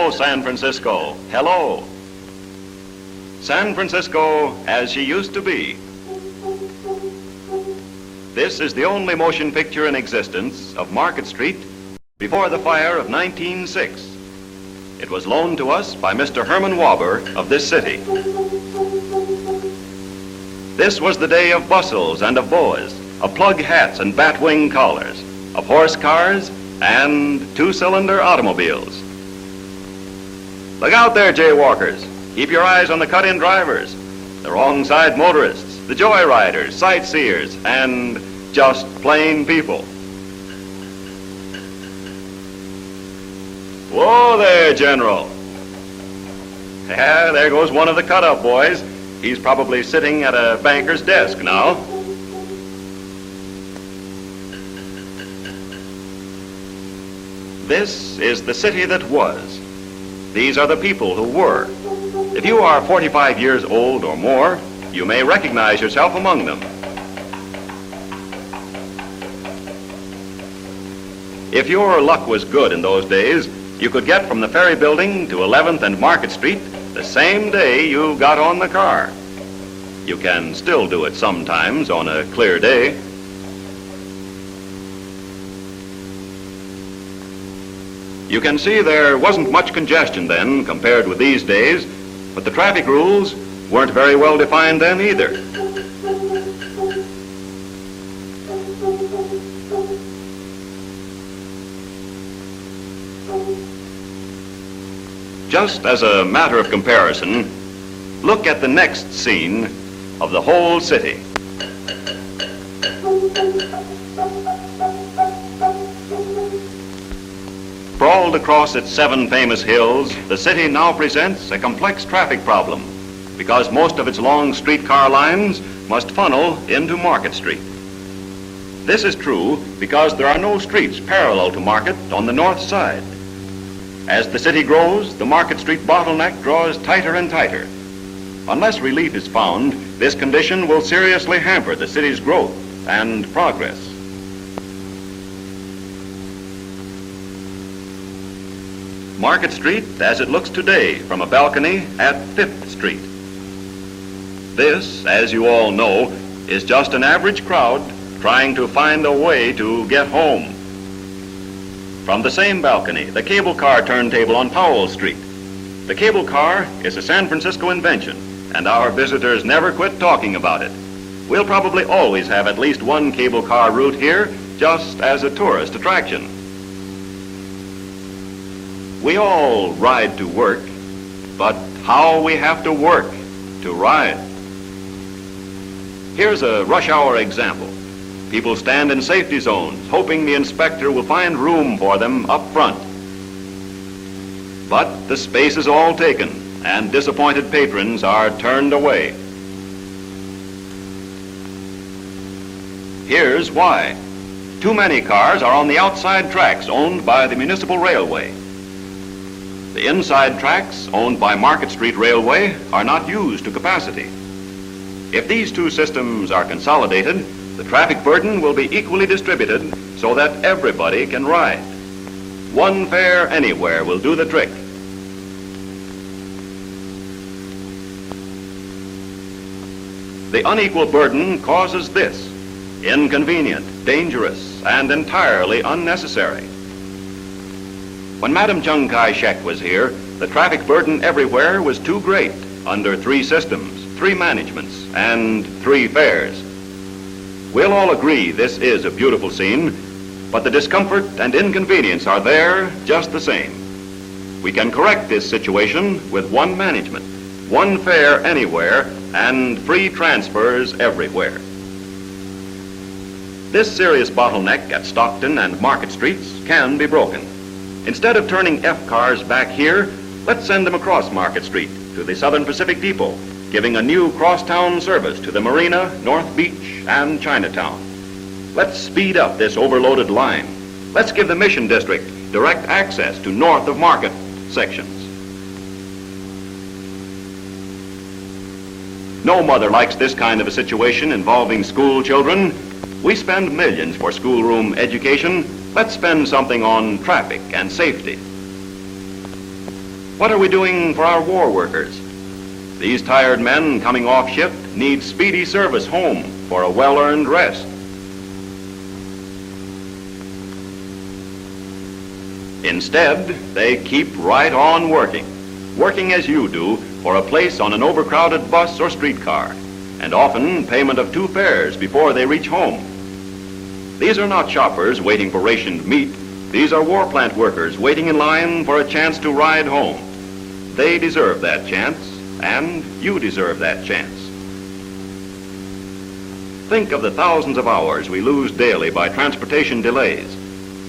Hello, San Francisco. Hello. San Francisco as she used to be. This is the only motion picture in existence of Market Street before the fire of 1906. It was loaned to us by Mr. Herman Wauber of this city. This was the day of bustles and of boas, of plug hats and batwing collars, of horse cars and two-cylinder automobiles. Look out there, jaywalkers. Keep your eyes on the cut-in drivers, the wrong-side motorists, the joyriders, sightseers, and just plain people. Whoa there, General. Yeah, there goes one of the cut-up boys. He's probably sitting at a banker's desk now. This is the city that was. These are the people who were. If you are 45 years old or more, you may recognize yourself among them. If your luck was good in those days, you could get from the Ferry Building to 11th and Market Street the same day you got on the car. You can still do it sometimes on a clear day. You can see there wasn't much congestion then compared with these days, but the traffic rules weren't very well defined then either. Just as a matter of comparison, look at the next scene of the whole city. Sprawled across its 7 famous hills, the city now presents a complex traffic problem because most of its long streetcar lines must funnel into Market Street. This is true because there are no streets parallel to Market on the north side. As the city grows, the Market Street bottleneck draws tighter and tighter. Unless relief is found, this condition will seriously hamper the city's growth and progress. Market Street as it looks today from a balcony at 5th Street. This, as you all know, is just an average crowd trying to find a way to get home. From the same balcony, the cable car turntable on Powell Street. The cable car is a San Francisco invention, and our visitors never quit talking about it. We'll probably always have at least one cable car route here, just as a tourist attraction. We all ride to work, but how we have to work to ride. Here's a rush hour example. People stand in safety zones, hoping the inspector will find room for them up front. But the space is all taken, and disappointed patrons are turned away. Here's why. Too many cars are on the outside tracks owned by the municipal railway. The inside tracks, owned by Market Street Railway, are not used to capacity. If these two systems are consolidated, the traffic burden will be equally distributed so that everybody can ride. One fare anywhere will do the trick. The unequal burden causes this: inconvenient, dangerous, and entirely unnecessary. When Madam Chung Kai-shek was here, the traffic burden everywhere was too great under 3 systems, 3 managements, and 3 fares. We'll all agree this is a beautiful scene, but the discomfort and inconvenience are there just the same. We can correct this situation with 1 management, 1 fare anywhere, and free transfers everywhere. This serious bottleneck at Stockton and Market Streets can be broken. Instead of turning F cars back here, let's send them across Market Street to the Southern Pacific Depot, giving a new crosstown service to the Marina, North Beach, and Chinatown. Let's speed up this overloaded line. Let's give the Mission District direct access to north of Market sections. No mother likes this kind of a situation involving school children. We spend millions for schoolroom education. Let's spend something on traffic and safety. What are we doing for our war workers? These tired men coming off shift need speedy service home for a well-earned rest. Instead, they keep right on working as you do for a place on an overcrowded bus or streetcar, and often payment of 2 fares before they reach home. These are not shoppers waiting for rationed meat. These are war plant workers waiting in line for a chance to ride home. They deserve that chance, and you deserve that chance. Think of the thousands of hours we lose daily by transportation delays.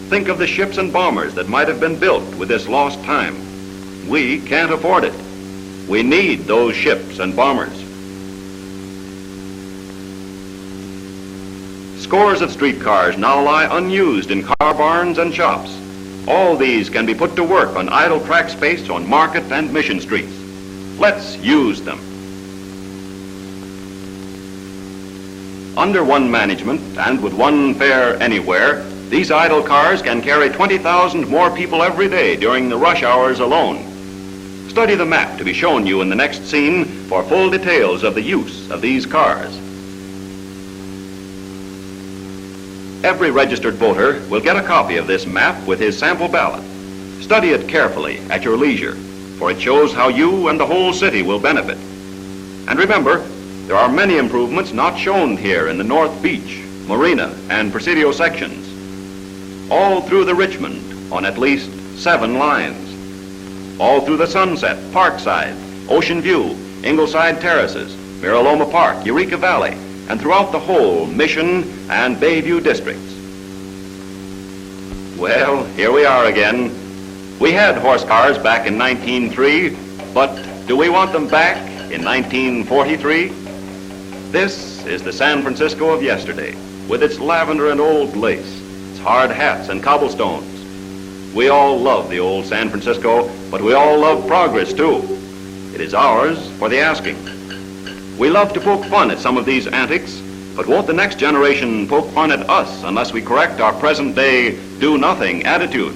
Think of the ships and bombers that might have been built with this lost time. We can't afford it. We need those ships and bombers. Scores of streetcars now lie unused in car barns and shops. All these can be put to work on idle track space on Market and Mission Streets. Let's use them. Under one management and with one fare anywhere, these idle cars can carry 20,000 more people every day during the rush hours alone. Study the map to be shown you in the next scene for full details of the use of these cars. Every registered voter will get a copy of this map with his sample ballot. Study it carefully at your leisure, for it shows how you and the whole city will benefit. And remember, there are many improvements not shown here in the North Beach, Marina, and Presidio sections. All through the Richmond on at least 7 lines. All through the Sunset, Parkside, Ocean View, Ingleside Terraces, Miraloma Park, Eureka Valley, and throughout the whole Mission and Bayview districts. Well, here we are again. We had horse cars back in 1903, but do we want them back in 1943? This is the San Francisco of yesterday, with its lavender and old lace, its hard hats and cobblestones. We all love the old San Francisco, but we all love progress too. It is ours for the asking. We love to poke fun at some of these antics, but won't the next generation poke fun at us unless we correct our present-day do-nothing attitude?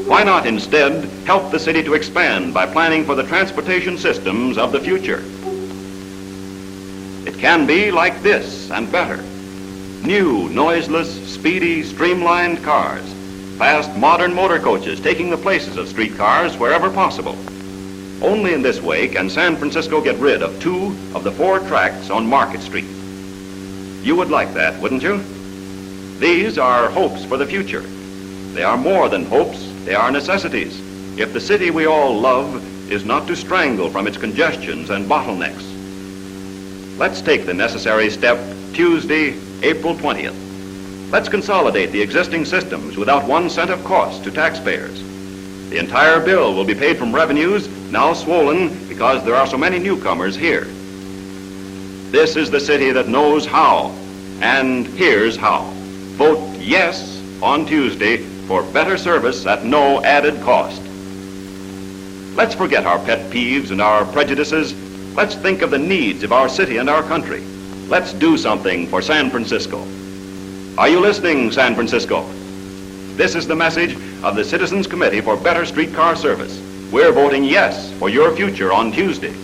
Why not instead help the city to expand by planning for the transportation systems of the future? It can be like this and better. New, noiseless, speedy, streamlined cars. Fast, modern motor coaches taking the places of streetcars wherever possible. Only in this way can San Francisco get rid of 2 of the 4 tracks on Market Street. You would like that, wouldn't you? These are hopes for the future. They are more than hopes, they are necessities, if the city we all love is not to strangle from its congestions and bottlenecks. Let's take the necessary step Tuesday, April 20th. Let's consolidate the existing systems without 1 cent of cost to taxpayers. The entire bill will be paid from revenues now swollen because there are so many newcomers here. This is the city that knows how, and here's how. Vote yes on Tuesday for better service at no added cost. Let's forget our pet peeves and our prejudices. Let's think of the needs of our city and our country. Let's do something for San Francisco. Are you listening, San Francisco? This is the message of the Citizens Committee for Better Streetcar Service. We're voting yes for your future on Tuesday.